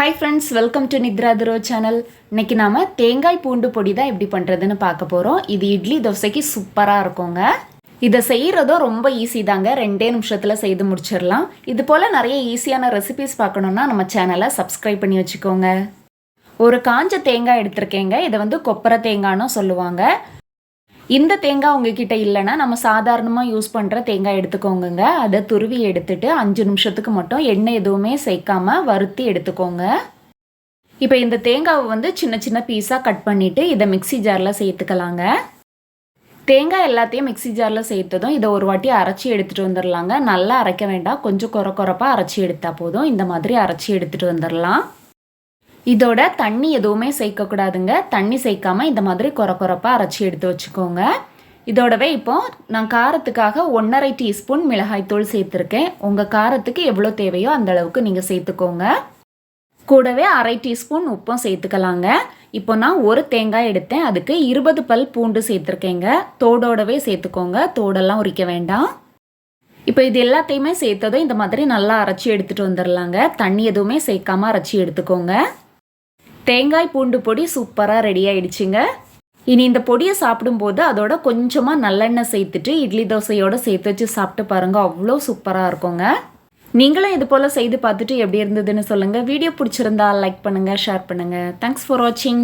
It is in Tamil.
Hi friends, welcome to Nithra துரோ சேனல். இன்றைக்கி நாம் தேங்காய் பூண்டு பொடி தான் எப்படி பண்ணுறதுன்னு பார்க்க போகிறோம். இது இட்லி தோசைக்கு சூப்பராக இருக்குங்க. இதை செய்கிறதும் ரொம்ப ஈஸி தாங்க, 2 நிமிஷத்தில் செய்து முடிச்சிடலாம். இது போல் நிறைய ஈஸியான ரெசிபிஸ் பார்க்கணுன்னா நம்ம சேனலை சப்ஸ்கிரைப் பண்ணி வச்சுக்கோங்க. ஒரு காஞ்ச தேங்காய் எடுத்திருக்கேங்க. இதை கொப்பரை தேங்காய்னு சொல்லுவாங்க. இந்த தேங்காய் உங்ககிட்ட இல்லைன்னா நம்ம சாதாரணமாக யூஸ் பண்ணுற தேங்காய் எடுத்துக்கோங்க. அதை துருவி எடுத்துட்டு 5 நிமிஷத்துக்கு மட்டும் எண்ணெய் எதுவுமே சேர்க்காம வறுத்தி எடுத்துக்கோங்க. இப்போ இந்த தேங்காவை சின்ன சின்ன பீஸாக கட் பண்ணிவிட்டு இதை மிக்சி ஜாரில் சேர்த்துக்கலாங்க. தேங்காய் எல்லாத்தையும் மிக்சி ஜாரில் சேர்த்ததும் இதை ஒரு வாட்டி அரைச்சி எடுத்துகிட்டு வந்துடலாங்க. நல்லா அரைக்க வேண்டாம், கொஞ்சம் குறப்பாக அரைச்சி எடுத்தால் போதும். இந்த மாதிரி அரைச்சி எடுத்துகிட்டு வந்துடலாம். இதோட தண்ணி எதுவுமே சேர்க்கக்கூடாதுங்க. தண்ணி சேர்க்காமல் இந்த மாதிரி குறப்பாக அரைச்சி எடுத்து வச்சுக்கோங்க. இதோடவே இப்போ நான் காரத்துக்காக 1.5 டீஸ்பூன் மிளகாய்த்தூள் சேர்த்துருக்கேன். உங்கள் காரத்துக்கு எவ்வளோ தேவையோ அந்த அளவுக்கு நீங்கள் சேர்த்துக்கோங்க. கூடவே 1/2 டீஸ்பூன் உப்பும் சேர்த்துக்கலாங்க. இப்போ நான் ஒரு தேங்காய் எடுத்தேன், அதுக்கு 20 பல் பூண்டு சேர்த்துருக்கேங்க. தோடோடவே சேர்த்துக்கோங்க, தோடெல்லாம் உரிக்க வேண்டாம். இப்போ இது எல்லாத்தையுமே சேர்த்ததும் இந்த மாதிரி நல்லா அரைச்சி எடுத்துகிட்டு வந்துடலாங்க. தண்ணி எதுவுமே சேர்க்காமல் அரைச்சி எடுத்துக்கோங்க. தேங்காய் பூண்டு பொடி சூப்பராக ரெடி ஆயிடுச்சுங்க. இனி இந்த பொடியை சாப்பிடும்போது அதோட கொஞ்சமாக நல்லெண்ணெய் சேர்த்துட்டு இட்லி தோசையோடு சேர்த்து வச்சு சாப்பிட்டு பாருங்கள், அவ்வளோ சூப்பராக இருக்குங்க. நீங்களும் இது போல் செய்து பார்த்துட்டு எப்படி இருந்ததுன்னு சொல்லுங்கள். வீடியோ பிடிச்சிருந்தா லைக் பண்ணுங்கள், ஷேர் பண்ணுங்கள். தேங்க்ஸ் ஃபார் வாட்சிங்.